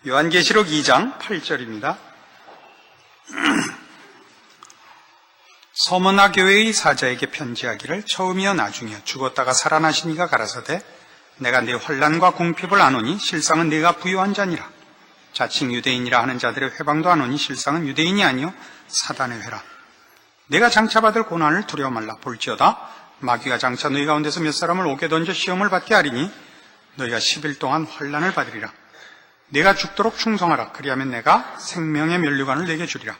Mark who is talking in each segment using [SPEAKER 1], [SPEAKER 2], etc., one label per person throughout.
[SPEAKER 1] 요한계시록 2장 8절입니다. 서머나 교회의 사자에게 편지하기를 처음이여 나중이여 죽었다가 살아나신 이가 가라사대 내가 네 환난과 궁핍을 아노니 실상은 네가 부요한 자니라. 자칭 유대인이라 하는 자들의 회방도 아노니 실상은 유대인이 아니요 사단의 회라. 내가 장차받을 고난을 두려워 말라. 볼지어다 마귀가 장차 너희 가운데서 몇 사람을 옥에 던져 시험을 받게 하리니 너희가 10일 동안 환난을 받으리라. 내가 죽도록 충성하라. 그리하면 내가 생명의 면류관을 내게 주리라.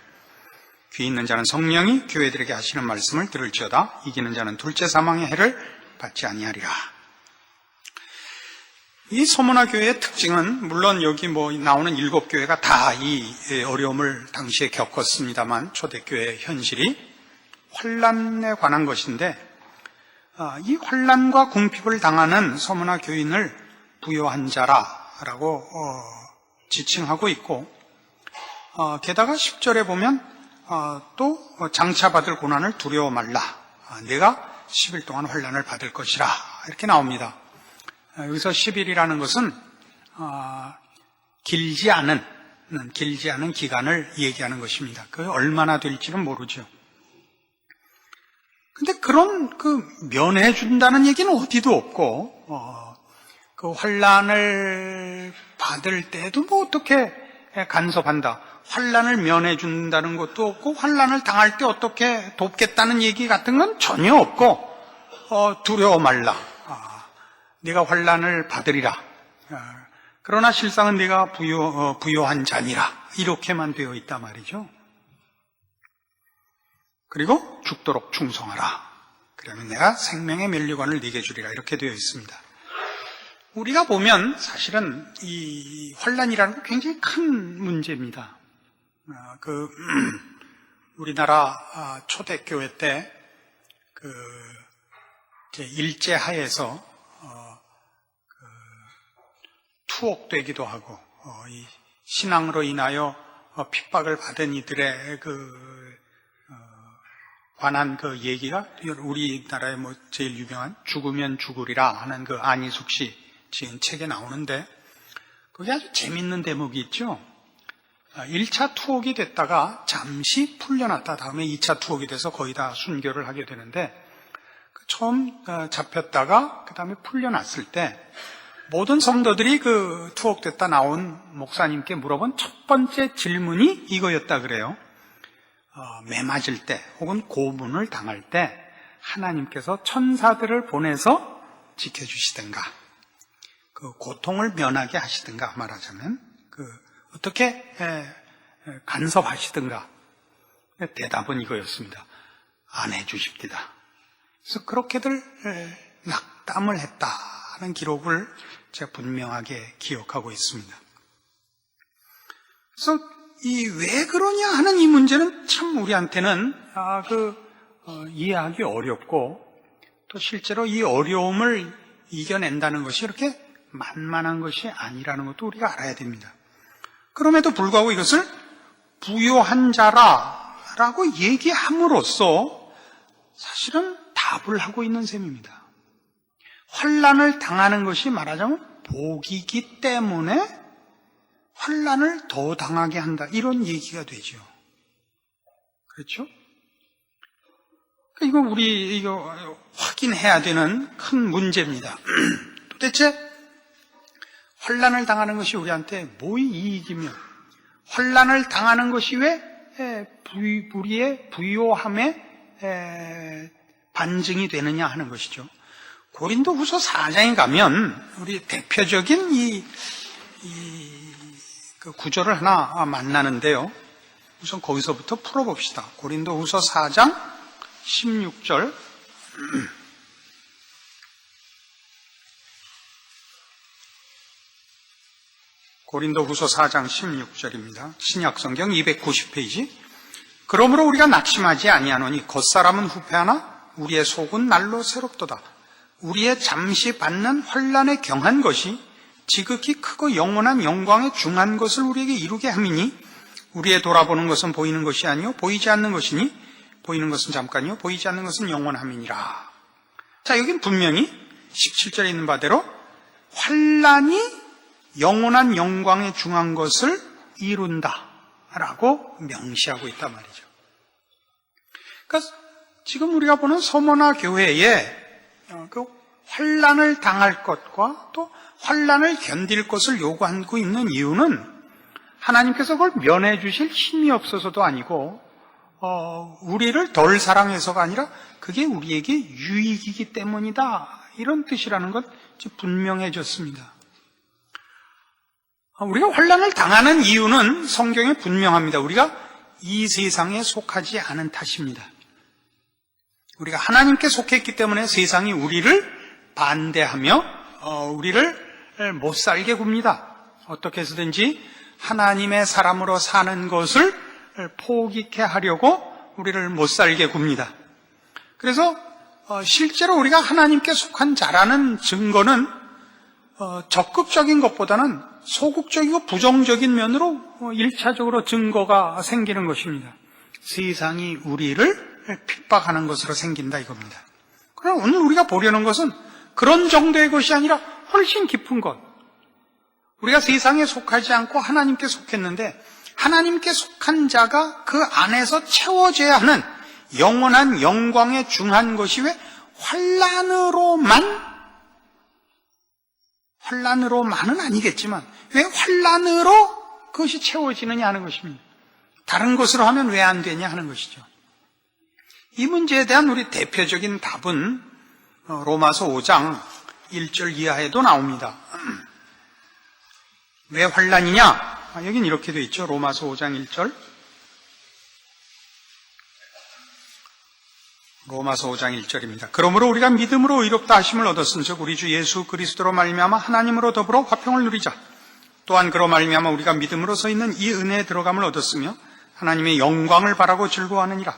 [SPEAKER 1] 귀 있는 자는 성령이 교회들에게 하시는 말씀을 들을지어다. 이기는 자는 둘째 사망의 해를 받지 아니하리라. 이 서머나 교회의 특징은 물론 여기 나오는 7교회가 다 이 어려움을 당시에 겪었습니다만 초대교회의 현실이 환난에 관한 것인데 이 환난과 궁핍을 당하는 서머나 교인을 부요한 자라고 지칭하고 있고 게다가 10절에 보면 또 장차받을 고난을 두려워 말라. 내가 10일 동안 환난을 받을 것이라 이렇게 나옵니다. 여기서 10일이라는 것은 길지 않은 기간을 얘기하는 것입니다. 그게 얼마나 될지는 모르죠. 근데 그런 면해 준다는 얘기는 어디도 없고 그 환난을 받을 때도 어떻게 간섭한다. 환난을 면해 준다는 것도 없고 환난을 당할 때 어떻게 돕겠다는 얘기 같은 건 전혀 없고 두려워 말라. 네가 환난을 받으리라. 그러나 실상은 네가 부요한 자니라. 이렇게만 되어 있단 말이죠. 그리고 죽도록 충성하라. 그러면 내가 생명의 면류관을 네게 주리라. 이렇게 되어 있습니다. 우리가 보면 사실은 이 환난이라는 게 굉장히 큰 문제입니다. 우리나라 초대교회 때 일제하에서 투옥되기도 하고 이 신앙으로 인하여 핍박을 받은 이들의 관한 얘기가 우리나라의 제일 유명한 죽으면 죽으리라 하는 안희숙 씨 지은 책에 나오는데 그게 아주 재밌는 대목이 있죠. 1차 투옥이 됐다가 잠시 풀려났다 다음에 2차 투옥이 돼서 거의 다 순교를 하게 되는데 처음 잡혔다가 그 다음에 풀려났을 때 모든 성도들이 투옥됐다 나온 목사님께 물어본 첫 번째 질문이 이거였다 그래요. 매 맞을 때 혹은 고문을 당할 때 하나님께서 천사들을 보내서 지켜주시든가 고통을 면하게 하시든가 말하자면 어떻게 간섭하시든가 대답은 이거였습니다. 안 해주십니다. 그래서 그렇게들 낙담을 했다는 기록을 제가 분명하게 기억하고 있습니다. 그래서 왜 그러냐 하는 이 문제는 참 우리한테는 이해하기 어렵고 또 실제로 이 어려움을 이겨낸다는 것이 이렇게 만만한 것이 아니라는 것도 우리가 알아야 됩니다. 그럼에도 불구하고 이것을 부요한 자라고 얘기함으로써 사실은 답을 하고 있는 셈입니다. 환난을 당하는 것이 말하자면 복이기 때문에 환난을 더 당하게 한다. 이런 얘기가 되죠. 그렇죠? 이거 확인해야 되는 큰 문제입니다. 도대체 환난을 당하는 것이 우리한테 뭐의 이익이며 환난을 당하는 것이 왜 우리의 부요함의 반증이 되느냐 하는 것이죠. 고린도후서 4장에 가면 우리 대표적인 그 구절을 하나 만나는데요. 우선 거기서부터 풀어봅시다. 고린도후서 4장 16절. 고린도후서 4장 16절입니다. 신약성경 290페이지. 그러므로 우리가 낙심하지 아니하노니 겉사람은 후패하나 우리의 속은 날로 새롭도다. 우리의 잠시 받는 환난에 경한 것이 지극히 크고 영원한 영광에 중한 것을 우리에게 이루게 함이니 우리의 돌아보는 것은 보이는 것이 아니요 보이지 않는 것이니 보이는 것은 잠깐이요 보이지 않는 것은 영원함이니라. 자, 여긴 분명히 17절에 있는 바대로 환난이 영원한 영광에 중한 것을 이룬다라고 명시하고 있단 말이죠. 그러니까 지금 우리가 보는 서머나 교회에 그 환난을 당할 것과 또 환난을 견딜 것을 요구하고 있는 이유는 하나님께서 그걸 면해 주실 힘이 없어서도 아니고 우리를 덜 사랑해서가 아니라 그게 우리에게 유익이기 때문이다, 이런 뜻이라는 것 분명해졌습니다. 우리가 환난을 당하는 이유는 성경에 분명합니다. 우리가 이 세상에 속하지 않은 탓입니다. 우리가 하나님께 속했기 때문에 세상이 우리를 반대하며 우리를 못 살게 굽니다. 어떻게 해서든지 하나님의 사람으로 사는 것을 포기케 하려고 우리를 못 살게 굽니다. 그래서 실제로 우리가 하나님께 속한 자라는 증거는 적극적인 것보다는 소극적이고 부정적인 면으로 1차적으로 증거가 생기는 것입니다. 세상이 우리를 핍박하는 것으로 생긴다 이겁니다. 그러나 오늘 우리가 보려는 것은 그런 정도의 것이 아니라 훨씬 깊은 것. 우리가 세상에 속하지 않고 하나님께 속했는데 하나님께 속한 자가 그 안에서 채워져야 하는 영원한 영광에 중한 것이 왜 환난으로만은 아니겠지만 왜 환난으로 그것이 채워지느냐 하는 것입니다. 다른 것으로 하면 왜 안 되냐 하는 것이죠. 이 문제에 대한 우리 대표적인 답은 로마서 5장 1절 이하에도 나옵니다. 왜 환난이냐? 여긴 이렇게 되어 있죠. 로마서 5장 1절. 로마서 5장 1절입니다. 그러므로 우리가 믿음으로 의롭다 하심을 얻었은즉 우리 주 예수 그리스도로 말미암아 하나님으로 더불어 화평을 누리자. 또한 그로 말미암아 우리가 믿음으로 서 있는 이 은혜에 들어감을 얻었으며 하나님의 영광을 바라고 즐거워하느니라.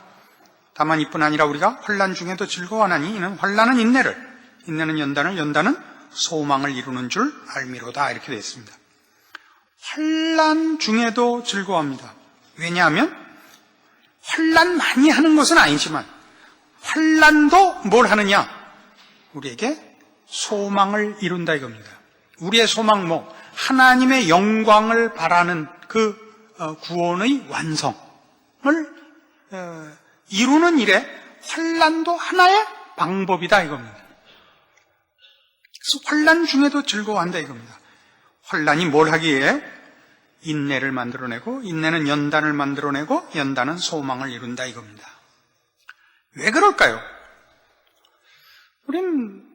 [SPEAKER 1] 다만 이뿐 아니라 우리가 환난 중에도 즐거워하나니 이는 환난은 인내를, 인내는 연단을, 연단은 소망을 이루는 줄 알미로다. 이렇게 되어 있습니다. 환난 중에도 즐거워합니다. 왜냐하면 환난 많이 하는 것은 아니지만 환난도 뭘 하느냐? 우리에게 소망을 이룬다 이겁니다. 우리의 소망 하나님의 영광을 바라는 그 구원의 완성을 이루는 일에 환난도 하나의 방법이다 이겁니다. 그래서 환난 중에도 즐거워한다 이겁니다. 환난이 뭘 하기에? 인내를 만들어내고, 인내는 연단을 만들어내고, 연단은 소망을 이룬다 이겁니다. 왜 그럴까요? 우린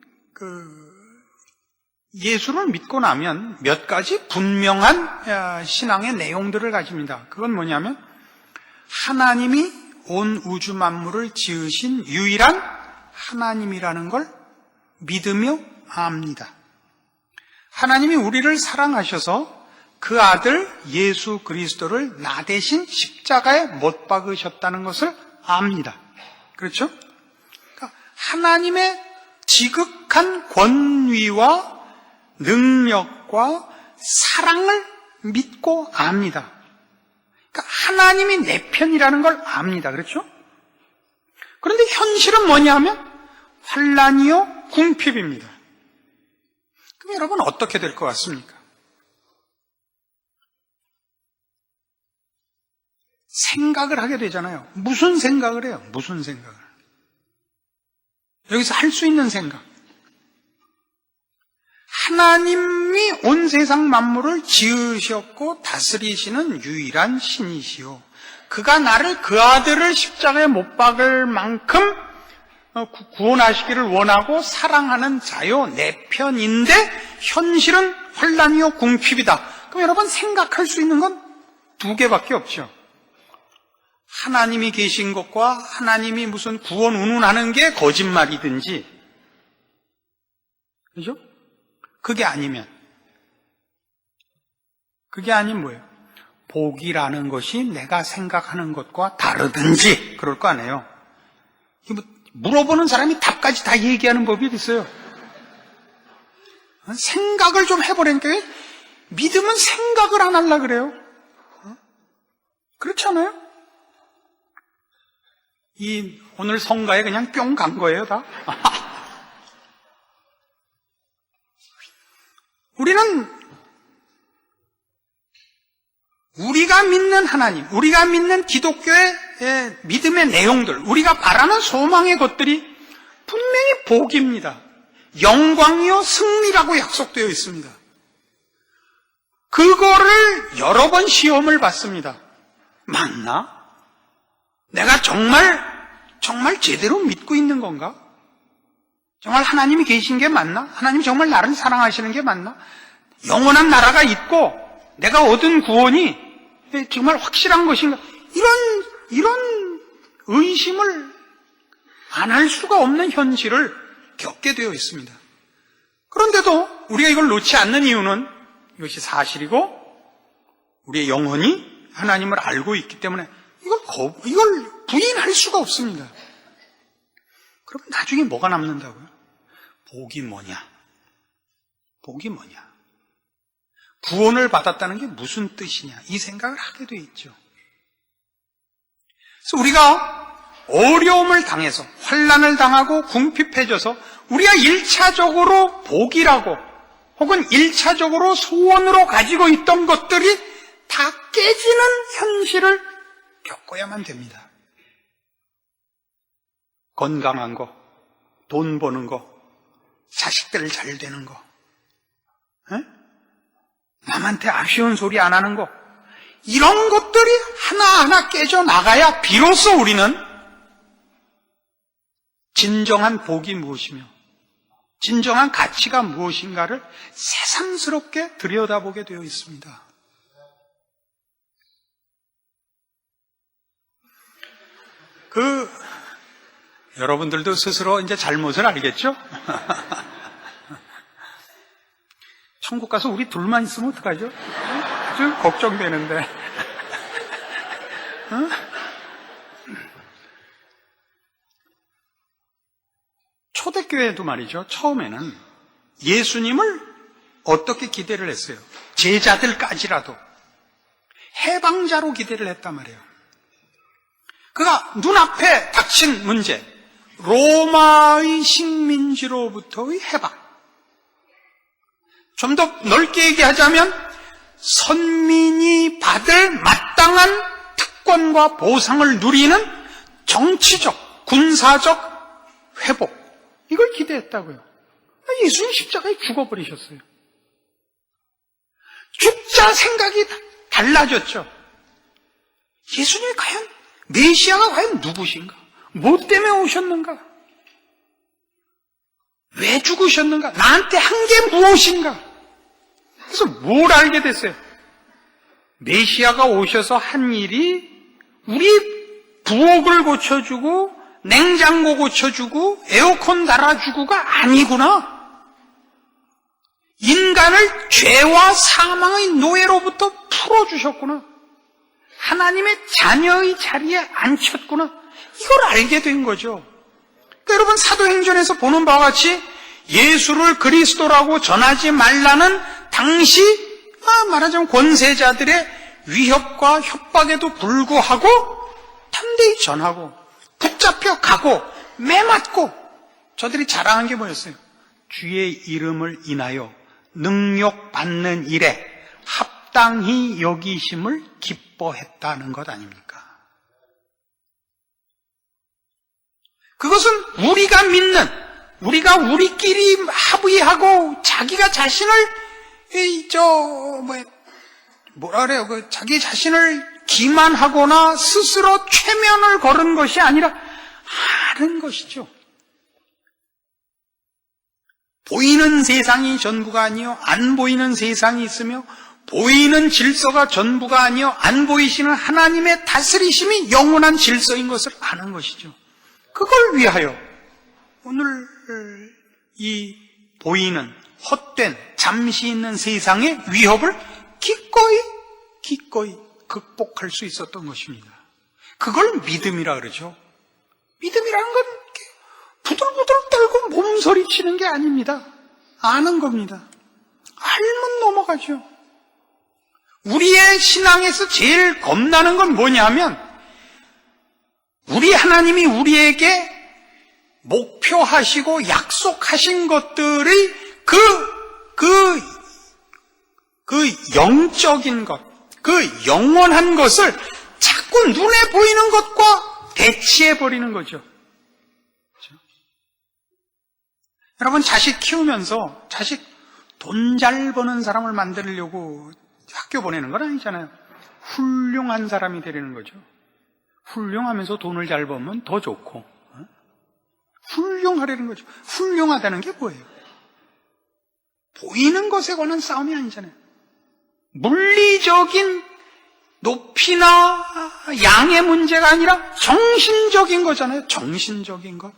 [SPEAKER 1] 예수를 믿고 나면 몇 가지 분명한 신앙의 내용들을 가집니다. 그건 뭐냐면 하나님이 온 우주 만물을 지으신 유일한 하나님이라는 걸 믿으며 압니다. 하나님이 우리를 사랑하셔서 그 아들 예수 그리스도를 나 대신 십자가에 못 박으셨다는 것을 압니다. 그렇죠? 그러니까 하나님의 지극한 권위와 능력과 사랑을 믿고 압니다. 그러니까 하나님이 내 편이라는 걸 압니다. 그렇죠? 그런데 현실은 뭐냐면 환난이요 궁핍입니다. 그럼 여러분 어떻게 될 것 같습니까? 생각을 하게 되잖아요. 무슨 생각을 해요? 무슨 생각을? 여기서 할 수 있는 생각. 하나님이 온 세상 만물을 지으셨고 다스리시는 유일한 신이시오. 그가 나를 그 아들을 십자가에 못 박을 만큼 구원하시기를 원하고 사랑하는 자요 내 편인데 현실은 환난이요 궁핍이다. 그럼 여러분 생각할 수 있는 건 두 개밖에 없죠. 하나님이 계신 것과 하나님이 무슨 구원 운운하는 게 거짓말이든지, 그죠? 그게 아니면, 그게 아닌 뭐예요? 복이라는 것이 내가 생각하는 것과 다르든지 그럴 거 아니에요. 물어보는 사람이 답까지 다 얘기하는 법이 있어요. 생각을 좀 해보라니까. 믿음은 생각을 안 하려고 그래요. 그렇지 않아요? 오늘 성가에 그냥 뿅 간 거예요, 다. 우리는 우리가 믿는 하나님, 우리가 믿는 기독교의 믿음의 내용들, 우리가 바라는 소망의 것들이 분명히 복입니다. 영광이요 승리라고 약속되어 있습니다. 그거를 여러 번 시험을 받습니다. 맞나? 내가 정말 제대로 믿고 있는 건가? 정말 하나님이 계신 게 맞나? 하나님 정말 나를 사랑하시는 게 맞나? 영원한 나라가 있고 내가 얻은 구원이 정말 확실한 것인가? 이런 의심을 안 할 수가 없는 현실을 겪게 되어 있습니다. 그런데도 우리가 이걸 놓지 않는 이유는 이것이 사실이고 우리의 영혼이 하나님을 알고 있기 때문에 이걸 부인할 수가 없습니다. 그러면 나중에 뭐가 남는다고요? 복이 뭐냐? 복이 뭐냐? 구원을 받았다는 게 무슨 뜻이냐? 이 생각을 하게 돼 있죠. 그래서 우리가 어려움을 당해서 환난을 당하고 궁핍해져서 우리가 1차적으로 복이라고 혹은 1차적으로 소원으로 가지고 있던 것들이 다 깨지는 현실을 겪어야만 됩니다. 건강한 거, 돈 버는 거, 자식들 잘 되는 거, 남한테 아쉬운 소리 안 하는 거, 이런 것들이 하나하나 깨져 나가야 비로소 우리는 진정한 복이 무엇이며 진정한 가치가 무엇인가를 새삼스럽게 들여다보게 되어 있습니다. 여러분들도 스스로 이제 잘못을 알겠죠? 천국 가서 우리 둘만 있으면 어떡하죠? 아주 걱정되는데. 초대교회도 말이죠. 처음에는 예수님을 어떻게 기대를 했어요? 제자들까지라도 해방자로 기대를 했단 말이에요. 그가 눈앞에 닥친 문제, 로마의 식민지로부터의 해방. 좀 더 넓게 얘기하자면 선민이 받을 마땅한 특권과 보상을 누리는 정치적, 군사적 회복, 이걸 기대했다고요. 예수님 십자가에 죽어버리셨어요. 죽자 생각이 달라졌죠. 예수님이 과연 메시아가 과연 누구신가? 뭐 때문에 오셨는가? 왜 죽으셨는가? 나한테 한 게 무엇인가? 그래서 뭘 알게 됐어요? 메시아가 오셔서 한 일이 우리 부엌을 고쳐주고 냉장고 고쳐주고 에어컨 달아주고가 아니구나. 인간을 죄와 사망의 노예로부터 풀어주셨구나. 하나님의 자녀의 자리에 앉혔구나. 이걸 알게 된 거죠. 그러니까 여러분 사도행전에서 보는 바와 같이 예수를 그리스도라고 전하지 말라는 당시 말하자면 권세자들의 위협과 협박에도 불구하고 담대히 전하고 붙잡혀 가고 매맞고 저들이 자랑한 게 뭐였어요? 주의 이름을 인하여 능욕받는 일에 합당히 여기심을 기뻐했다는 것 아닙니까? 그것은 우리가 믿는, 우리가 우리끼리 합의하고 자기가 자신을 자기 자신을 기만하거나 스스로 최면을 걸은 것이 아니라 하는 것이죠. 보이는 세상이 전부가 아니요 안 보이는 세상이 있으며 보이는 질서가 전부가 아니요 안 보이시는 하나님의 다스리심이 영원한 질서인 것을 아는 것이죠. 그걸 위하여 오늘 이 보이는 헛된 잠시 있는 세상의 위협을 기꺼이 극복할 수 있었던 것입니다. 그걸 믿음이라 그러죠. 믿음이라는 건 부들부들 떨고 몸서리치는 게 아닙니다. 아는 겁니다. 알면 넘어가죠. 우리의 신앙에서 제일 겁나는 건 뭐냐면 우리 하나님이 우리에게 목표하시고 약속하신 것들의 그 영적인 것, 그 영원한 것을 자꾸 눈에 보이는 것과 대치해버리는 거죠. 그렇죠? 여러분, 자식 키우면서 자식 돈 잘 버는 사람을 만들려고 학교 보내는 건 아니잖아요. 훌륭한 사람이 되려는 거죠. 훌륭하면서 돈을 잘 벌면 더 좋고, 훌륭하려는 거죠. 훌륭하다는 게 뭐예요? 보이는 것에 관한 싸움이 아니잖아요. 물리적인 높이나 양의 문제가 아니라 정신적인 거잖아요. 정신적인 것.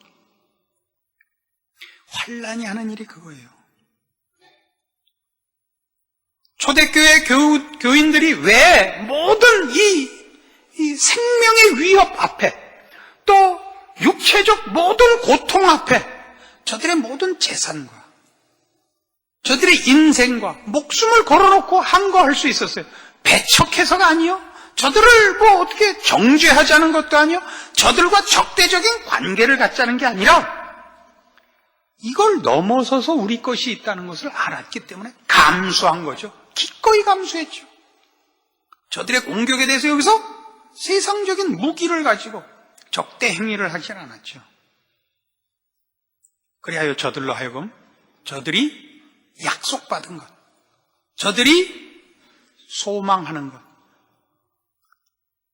[SPEAKER 1] 환란이 하는 일이 그거예요. 초대교회 교인들이 왜 모든 이 생명의 위협 앞에, 또 육체적 모든 고통 앞에 저들의 모든 재산과 저들의 인생과 목숨을 걸어놓고 항거할 수 있었어요. 배척해서가 아니요, 저들을 뭐 어떻게 정죄하자는 것도 아니요, 저들과 적대적인 관계를 갖자는 게 아니라 이걸 넘어서서 우리 것이 있다는 것을 알았기 때문에 감수한 거죠. 기꺼이 감수했죠. 저들의 공격에 대해서 여기서 세상적인 무기를 가지고 적대 행위를 하지 않았죠. 그리하여 저들로 하여금 저들이 약속받은 것, 저들이 소망하는 것,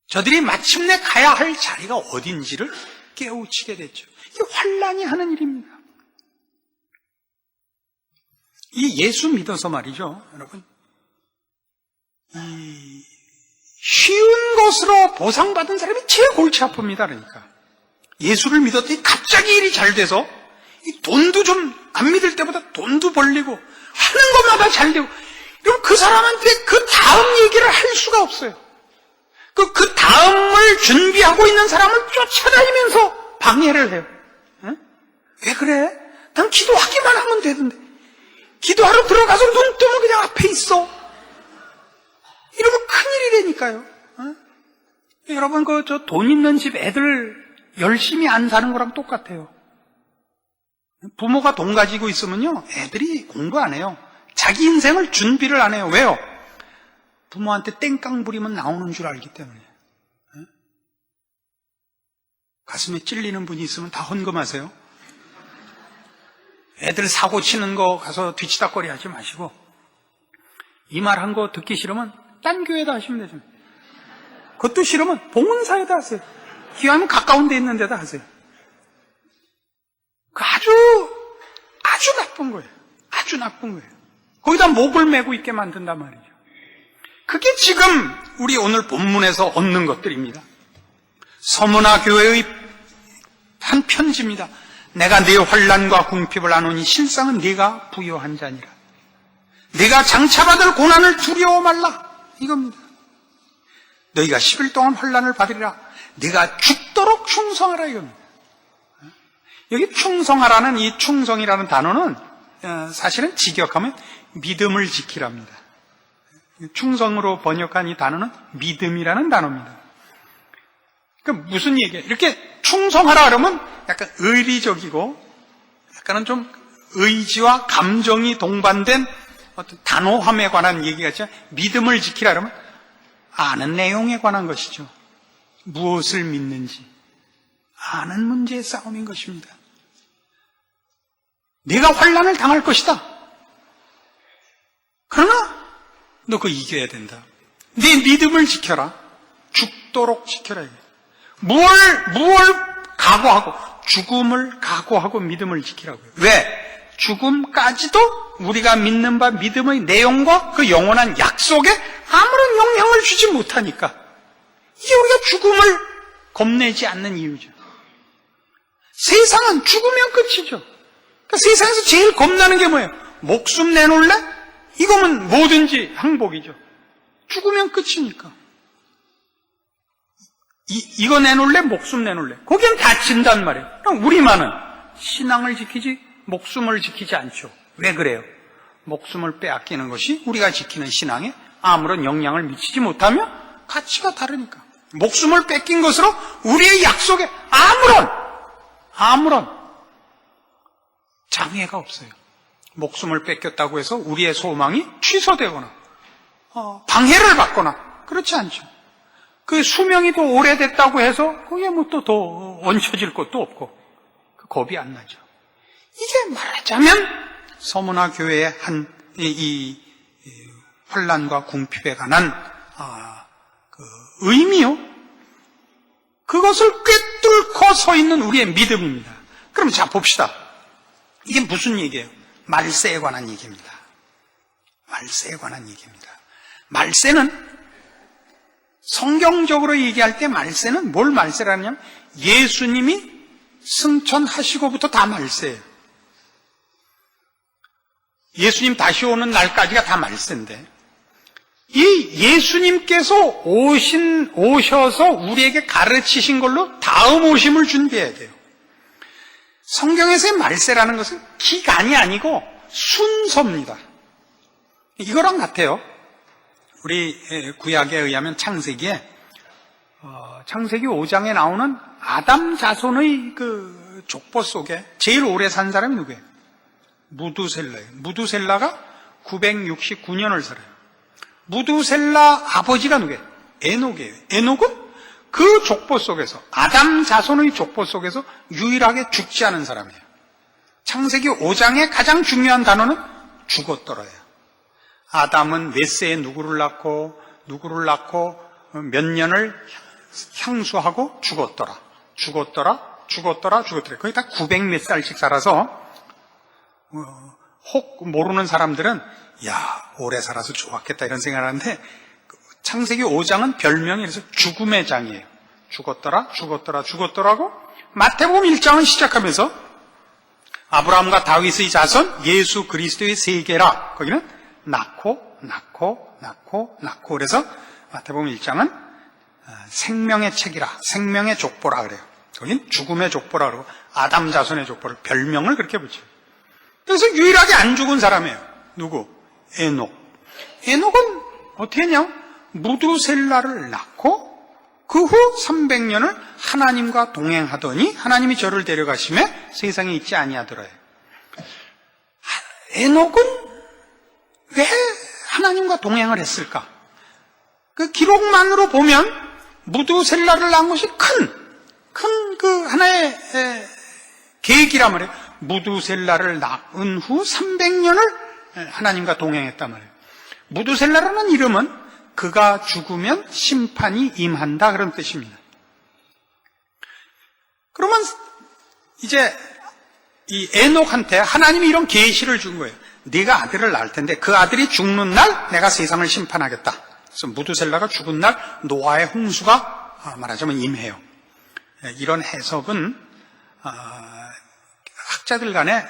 [SPEAKER 1] 저들이 마침내 가야 할 자리가 어딘지를 깨우치게 됐죠. 이게 환란이 하는 일입니다. 이 예수 믿어서 말이죠, 여러분, 이 쉬운 것으로 보상받은 사람이 제일 골치 아픕니다. 그러니까 예수를 믿었더니 갑자기 일이 잘 돼서 이 돈도 좀 안 믿을 때보다 돈도 벌리고 하는 것마다 잘 되고, 그럼 그 사람한테 그 다음 얘기를 할 수가 없어요. 그 다음을 준비하고 있는 사람을 쫓아다니면서 방해를 해요. 응? 왜 그래? 난 기도하기만 하면 되던데. 기도하러 들어가서 눈 뜨면 그냥 앞에 있어. 이러면 큰일이 되니까요. 응? 여러분, 저 돈 있는 집 애들 열심히 안 사는 거랑 똑같아요. 부모가 돈 가지고 있으면요, 애들이 공부 안 해요. 자기 인생을 준비를 안 해요. 왜요? 부모한테 땡깡 부리면 나오는 줄 알기 때문에. 가슴에 찔리는 분이 있으면 다 헌금하세요. 애들 사고 치는 거 가서 뒤치다거리 하지 마시고, 이 말 한 거 듣기 싫으면 딴 교회다 하시면 되죠. 그것도 싫으면 봉은사에다 하세요. 기왕이면 가까운 데 있는 데다 하세요. 그 아주 나쁜 거예요. 아주 나쁜 거예요. 거기다 목을 메고 있게 만든단 말이죠. 그게 지금 우리 오늘 본문에서 얻는 것들입니다. 서문화 교회의 한 편지입니다. 내가 네 환난과 궁핍을 아노니 실상은 네가 부요한 자니라. 네가 장차받을 고난을 두려워 말라. 이겁니다. 너희가 10일 동안 환난을 받으리라. 네가 죽도록 충성하라. 이겁니다. 여기 충성하라는 이 충성이라는 단어는 사실은 직역하면 믿음을 지키랍니다. 충성으로 번역한 이 단어는 믿음이라는 단어입니다. 그러니까 무슨 얘기예요? 이렇게 충성하라 그러면 약간 의리적이고 약간은 좀 의지와 감정이 동반된 어떤 단호함에 관한 얘기 같죠. 믿음을 지키라 그러면 아는 내용에 관한 것이죠. 무엇을 믿는지 아는 문제의 싸움인 것입니다. 내가 환난을 당할 것이다. 그러나 너 그거 이겨야 된다. 네 믿음을 지켜라. 죽도록 지켜라. 무엇을 각오하고, 죽음을 각오하고 믿음을 지키라고요. 왜? 죽음까지도 우리가 믿는 바 믿음의 내용과 그 영원한 약속에 아무런 영향을 주지 못하니까 이게 우리가 죽음을 겁내지 않는 이유죠. 세상은 죽으면 끝이죠. 그러니까 세상에서 제일 겁나는 게 뭐예요? 목숨 내놓을래? 이거면 뭐든지 항복이죠. 죽으면 끝이니까. 이거 내놓을래? 목숨 내놓을래? 거기엔 다친단 말이에요. 그럼 우리만은 신앙을 지키지 목숨을 지키지 않죠. 왜 그래요? 목숨을 빼앗기는 것이 우리가 지키는 신앙에 아무런 영향을 미치지 못하며 가치가 다르니까. 목숨을 뺏긴 것으로 우리의 약속에 아무런 장애가 없어요. 목숨을 뺏겼다고 해서 우리의 소망이 취소되거나 방해를 받거나 그렇지 않죠. 그 수명이 더 오래됐다고 해서 그게 뭐 또 더 얹혀질 것도 없고 그 겁이 안 나죠. 이게 말하자면 서문화 교회의 이 환난과 궁핍에 관한 그 의미요. 그것을 꿰뚫고 서 있는 우리의 믿음입니다. 그럼 자 봅시다. 이게 무슨 얘기예요? 말세에 관한 얘기입니다. 말세에 관한 얘기입니다. 말세는 성경적으로 얘기할 때 말세는 뭘 말세라냐면 예수님이 승천하시고부터 다 말세예요. 예수님 다시 오는 날까지가 다 말세인데 이 예수님께서 오셔서 우리에게 가르치신 걸로 다음 오심을 준비해야 돼요. 성경에서의 말세라는 것은 기간이 아니고 순서입니다. 이거랑 같아요. 우리 구약에 의하면 창세기 5장에 나오는 아담 자손의 그 족보 속에 제일 오래 산 사람이 누구예요? 무두셀라예요. 무두셀라가 969년을 살아요. 무두셀라 아버지가 누구예요? 에녹이에요. 에녹은 그 족보 속에서 아담 자손의 족보 속에서 유일하게 죽지 않은 사람이에요. 창세기 5장의 가장 중요한 단어는 죽었더라예요. 아담은 몇 세에 누구를 낳고 몇 년을 향수하고 죽었더라. 거의 다 900몇 살씩 살아서 혹 모르는 사람들은 야 오래 살아서 좋았겠다 이런 생각을 하는데 창세기 5장은 별명이 그래서 죽음의 장이에요. 죽었더라고. 마태복음 1장은 시작하면서 아브라함과 다윗의 자손 예수 그리스도의 세계라. 거기는 낳고 그래서 마태복음 1장은 생명의 책이라, 생명의 족보라 그래요. 거긴 죽음의 족보라 그러고 아담 자손의 족보를 별명을 그렇게 붙여요. 그래서 유일하게 안 죽은 사람이에요. 누구? 에녹. 에녹은 어떻게 했냐? 무두셀라를 낳고 그 후 300년을 하나님과 동행하더니 하나님이 저를 데려가심에 세상에 있지 아니하더라요. 에녹은 왜 하나님과 동행을 했을까? 그 기록만으로 보면 무두셀라를 낳은 것이 큰 그 하나의 계획이란 말이에요. 무두셀라를 낳은 후 300년을 하나님과 동행했단 말이에요. 무두셀라라는 이름은 그가 죽으면 심판이 임한다 그런 뜻입니다. 그러면 이제 이 에녹한테 하나님이 이런 계시를 준 거예요. 네가 아들을 낳을 텐데 그 아들이 죽는 날 내가 세상을 심판하겠다. 그래서 무두셀라가 죽은 날 노아의 홍수가 말하자면 임해요. 이런 해석은 학자들 간의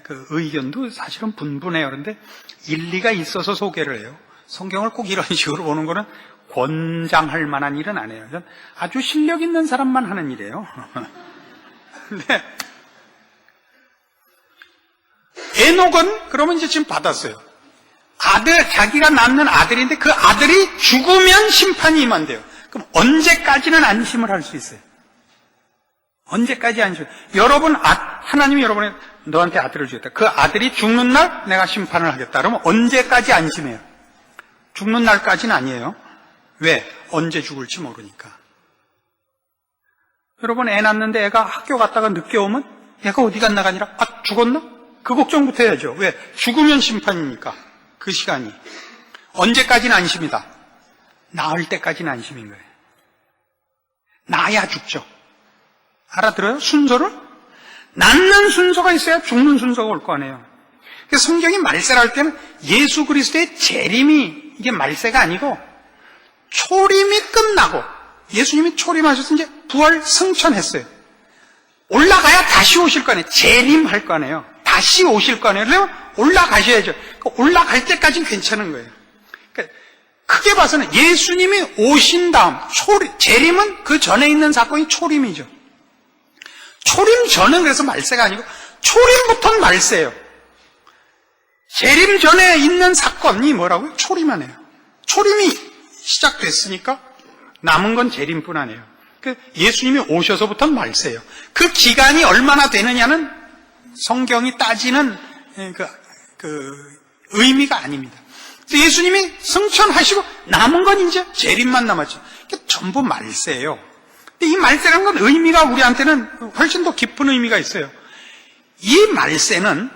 [SPEAKER 1] 그 의견도 사실은 분분해요. 그런데 일리가 있어서 소개를 해요. 성경을 꼭 이런 식으로 보는 거는 권장할 만한 일은 아니에요. 아주 실력 있는 사람만 하는 일이에요. 근데 에녹은 그러면 이제 지금 받았어요. 자기가 낳는 아들인데 그 아들이 죽으면 심판이 임한대요. 그럼 언제까지는 안심을 할 수 있어요? 언제까지 안심? 하나님이 너한테 아들을 주겠다. 그 아들이 죽는 날 내가 심판을 하겠다. 그러면 언제까지 안심해요? 죽는 날까지는 아니에요. 왜? 언제 죽을지 모르니까. 여러분 애 낳는데 애가 학교 갔다가 늦게 오면 애가 어디 갔나 아니라 죽었나? 그 걱정부터 해야죠. 왜? 죽으면 심판이니까. 그 시간이. 언제까지는 안심이다. 나을 때까지는 안심인 거예요. 나야 죽죠. 알아들어요? 순서를? 낳는 순서가 있어야 죽는 순서가 올 거 아니에요. 그래서 성경이 말세를 할 때는 예수 그리스도의 재림이 이게 말세가 아니고 초림이 끝나고 예수님이 초림하셔서 이제 부활 승천했어요. 올라가야 다시 오실 거 아니에요. 재림할 거 아니에요. 다시 오실 거 아니에요. 그러면 올라가셔야죠. 올라갈 때까지는 괜찮은 거예요. 그러니까 크게 봐서는 예수님이 오신 다음 재림은 그 전에 있는 사건이 초림이죠. 초림 전은 그래서 말세가 아니고 초림부터는 말세예요. 재림 전에 있는 사건이 뭐라고요? 초림하네요. 초림이 시작됐으니까 남은 건 재림뿐 아니에요. 예수님이 오셔서부터는 말세예요. 그 기간이 얼마나 되느냐는 성경이 따지는 그 의미가 아닙니다. 그래서 예수님이 승천하시고 남은 건 이제 재림만 남았죠. 전부 말세예요. 근데 이 말세라는 건 의미가 우리한테는 훨씬 더 깊은 의미가 있어요. 이 말세는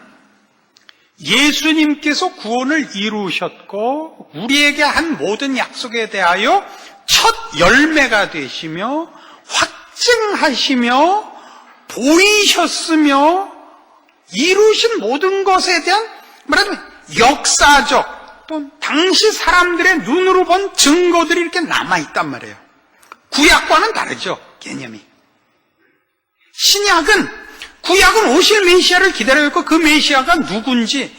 [SPEAKER 1] 예수님께서 구원을 이루셨고 우리에게 한 모든 약속에 대하여 첫 열매가 되시며 확증하시며 보이셨으며 이루신 모든 것에 대한 말하자면 역사적 또 당시 사람들의 눈으로 본 증거들이 이렇게 남아있단 말이에요. 구약과는 다르죠, 개념이. 구약은 오실 메시아를 기다려있고 그 메시아가 누군지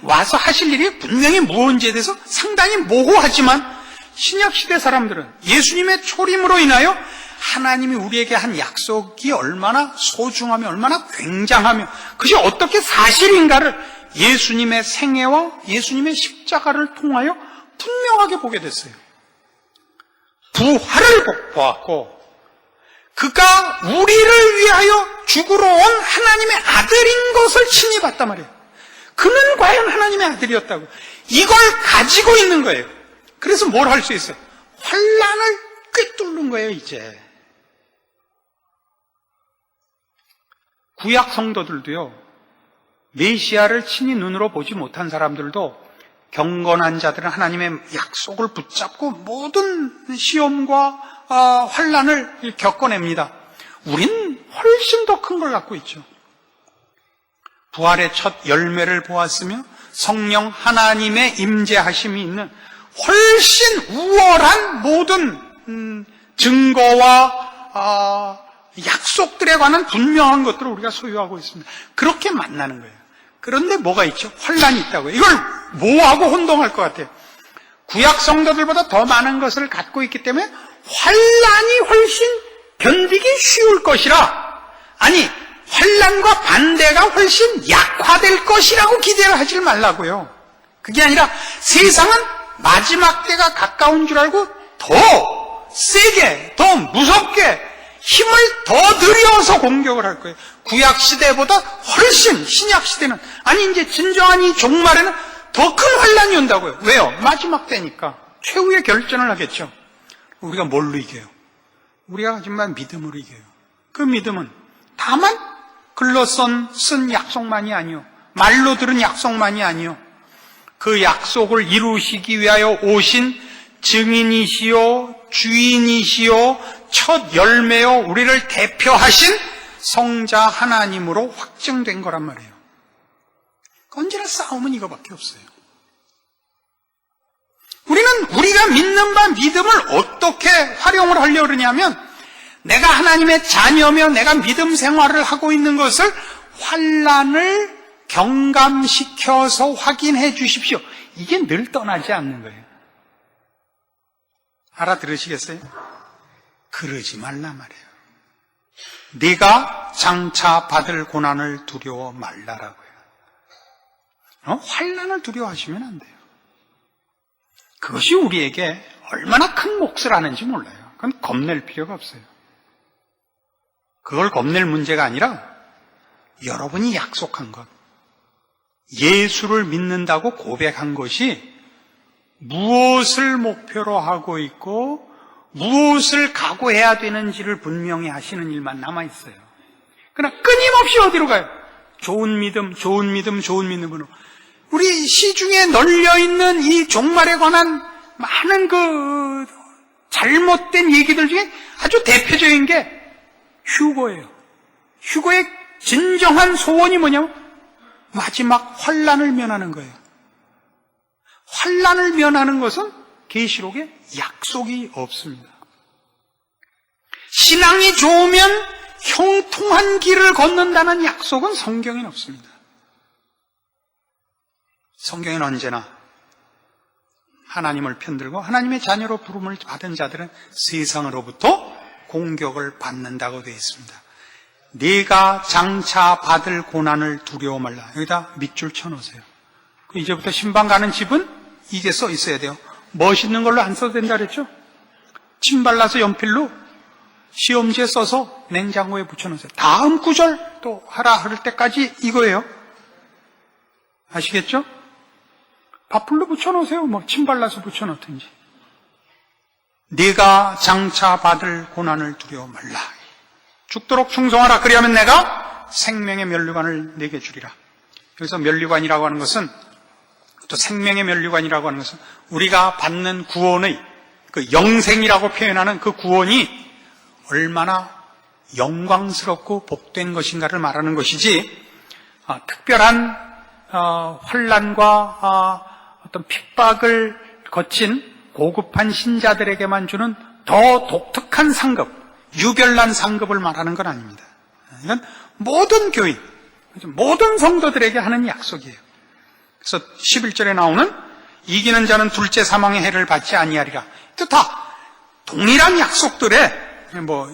[SPEAKER 1] 와서 하실 일이 분명히 무언지에 대해서 상당히 모호하지만 신약시대 사람들은 예수님의 초림으로 인하여 하나님이 우리에게 한 약속이 얼마나 소중하며 얼마나 굉장하며 그것이 어떻게 사실인가를 예수님의 생애와 예수님의 십자가를 통하여 분명하게 보게 됐어요. 부활을 보았고 그가 우리를 위하여 죽으러 온 하나님의 아들인 것을 친히 봤단 말이에요. 그는 과연 하나님의 아들이었다고. 이걸 가지고 있는 거예요. 그래서 뭘 할 수 있어요? 환난을 꿰뚫는 거예요, 이제. 구약 성도들도요, 메시아를 친히 눈으로 보지 못한 사람들도 경건한 자들은 하나님의 약속을 붙잡고 모든 시험과 환난을 겪어냅니다. 우린 훨씬 더 큰 걸 갖고 있죠. 부활의 첫 열매를 보았으며 성령 하나님의 임재하심이 있는 훨씬 우월한 모든 증거와 약속들에 관한 분명한 것들을 우리가 소유하고 있습니다. 그렇게 만나는 거예요. 그런데 뭐가 있죠? 환난이 있다고요. 이걸 뭐하고 혼동할 것 같아요? 구약 성도들보다 더 많은 것을 갖고 있기 때문에 환난이 훨씬 견디기 쉬울 것이라, 아니 환난과 반대가 훨씬 약화될 것이라고 기대를 하지 말라고요. 그게 아니라 세상은 마지막 때가 가까운 줄 알고 더 세게, 더 무섭게 힘을 더 들여서 공격을 할 거예요. 구약 시대보다 훨씬 신약 시대는, 아니 이제 진정한 이 종말에는 더 큰 환난이 온다고요. 왜요? 마지막 때니까 최후의 결전을 하겠죠. 우리가 뭘로 이겨요? 우리가 하지만 믿음으로 이겨요. 그 믿음은 다만 글로 쓴 약속만이 아니요, 말로 들은 약속만이 아니요, 그 약속을 이루시기 위하여 오신 증인이시요 주인이시요 첫 열매요 우리를 대표하신 성자 하나님으로 확증된 거란 말이에요. 언제나 싸움은 이거밖에 없어요. 우리가 믿는 바 믿음을 어떻게 활용을 하려고 그러냐면, 내가 하나님의 자녀며 내가 믿음 생활을 하고 있는 것을 환난을 경감시켜서 확인해 주십시오. 이게 늘 떠나지 않는 거예요. 알아들으시겠어요? 그러지 말라 말이에요. 네가 장차 받을 고난을 두려워 말라라고요. 환난을 두려워하시면 안 돼요. 그것이 우리에게 얼마나 큰 몫을 하는지 몰라요. 그건 겁낼 필요가 없어요. 그걸 겁낼 문제가 아니라 여러분이 약속한 것, 예수를 믿는다고 고백한 것이 무엇을 목표로 하고 있고 무엇을 각오해야 되는지를 분명히 하시는 일만 남아있어요. 그러나 끊임없이 어디로 가요? 좋은 믿음, 좋은 믿음, 좋은 믿음으로. 우리 시중에 널려있는 이 종말에 관한 많은 그 잘못된 얘기들 중에 아주 대표적인 게 휴거예요. 휴거의 진정한 소원이 뭐냐면 마지막 환난을 면하는 거예요. 환난을 면하는 것은 계시록에 약속이 없습니다. 신앙이 좋으면 형통한 길을 걷는다는 약속은 성경에는 없습니다. 성경에는 언제나 하나님을 편들고 하나님의 자녀로 부름을 받은 자들은 세상으로부터 공격을 받는다고 되어 있습니다. 네가 장차 받을 고난을 두려워 말라. 여기다 밑줄 쳐놓으세요. 이제부터 신방 가는 집은 이게 써 있어야 돼요. 멋있는 걸로 안 써도 된다 그랬죠? 침 발라서 연필로 시험지에 써서 냉장고에 붙여놓으세요. 다음 구절 또 하라 할 때까지 이거예요. 아시겠죠? 밥풀로 붙여놓으세요. 뭐 침 발라서 붙여놓든지. 네가 장차 받을 고난을 두려워 말라. 죽도록 충성하라. 그리하면 내가 생명의 면류관을 내게 주리라. 여기서 면류관이라고 하는 것은, 또 생명의 면류관이라고 하는 것은 우리가 받는 구원의 그 영생이라고 표현하는 그 구원이 얼마나 영광스럽고 복된 것인가를 말하는 것이지, 특별한 환난과 어떤 핍박을 거친 고급한 신자들에게만 주는 더 독특한 상급, 유별난 상급을 말하는 건 아닙니다. 이건 모든 교인, 모든 성도들에게 하는 약속이에요. 그래서 11절에 나오는 이기는 자는 둘째 사망의 해를 받지 아니하리라. 또 다 동일한 약속들에,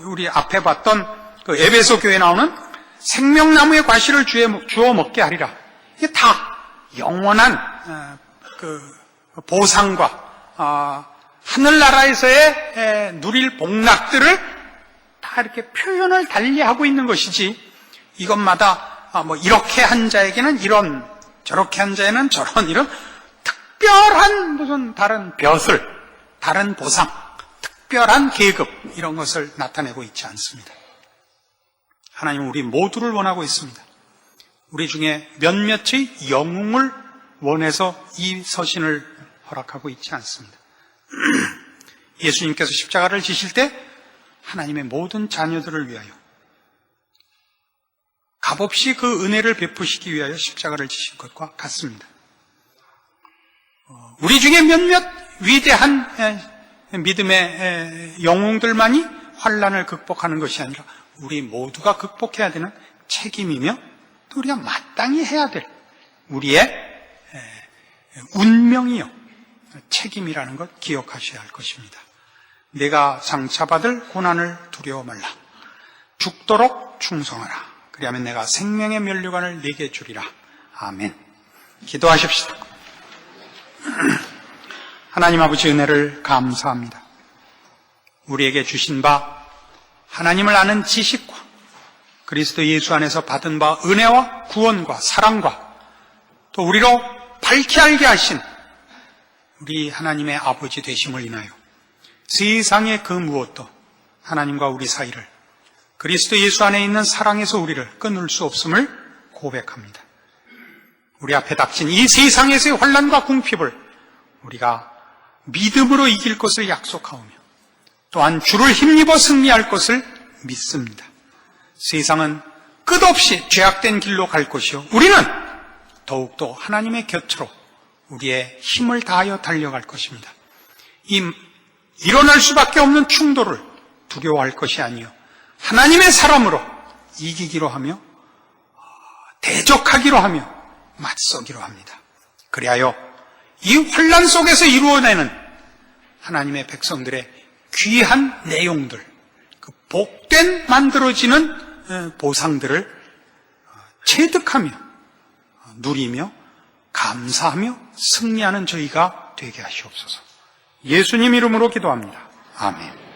[SPEAKER 1] 우리 앞에 봤던 그 에베소 교회에 나오는 생명나무의 과실을 주어 먹게 하리라. 이게 다 영원한 그 보상과 하늘나라에서의 누릴 복락들을 다 이렇게 표현을 달리하고 있는 것이지, 이것마다 이렇게 한 자에게는 이런, 저렇게 한 자에는 저런, 이런 특별한 무슨 다른 벼슬, 다른 보상, 특별한 계급, 이런 것을 나타내고 있지 않습니다. 하나님은 우리 모두를 원하고 있습니다. 우리 중에 몇몇의 영웅을 원해서 이 서신을 허락하고 있지 않습니다. 예수님께서 십자가를 지실 때 하나님의 모든 자녀들을 위하여 값없이 그 은혜를 베푸시기 위하여 십자가를 지신 것과 같습니다. 우리 중에 몇몇 위대한 믿음의 영웅들만이 환난을 극복하는 것이 아니라 우리 모두가 극복해야 되는 책임이며 또 우리가 마땅히 해야 될 우리의 운명이요, 책임이라는 것 기억하셔야 할 것입니다. 내가 장차 받을 고난을 두려워 말라. 죽도록 충성하라. 그리하면 내가 생명의 면류관을 네게 주리라. 아멘. 기도하십시다. 하나님 아버지, 은혜를 감사합니다. 우리에게 주신 바 하나님을 아는 지식과 그리스도 예수 안에서 받은 바 은혜와 구원과 사랑과 또 우리로 밝히 알게 하신 우리 하나님의 아버지 되심을 인하여 세상의 그 무엇도 하나님과 우리 사이를 그리스도 예수 안에 있는 사랑에서 우리를 끊을 수 없음을 고백합니다. 우리 앞에 닥친 이 세상에서의 환난과 궁핍을 우리가 믿음으로 이길 것을 약속하오며 또한 주를 힘입어 승리할 것을 믿습니다. 세상은 끝없이 죄악된 길로 갈 것이요, 우리는 더욱더 하나님의 곁으로 우리의 힘을 다하여 달려갈 것입니다. 일어날 수밖에 없는 충돌을 두려워할 것이 아니요, 하나님의 사람으로 이기기로 하며 대적하기로 하며 맞서기로 합니다. 그리하여 이 환난 속에서 이루어내는 하나님의 백성들의 귀한 내용들, 그 복된 만들어지는 보상들을 체득하며 누리며 감사하며 승리하는 저희가 되게 하시옵소서. 예수님 이름으로 기도합니다. 아멘.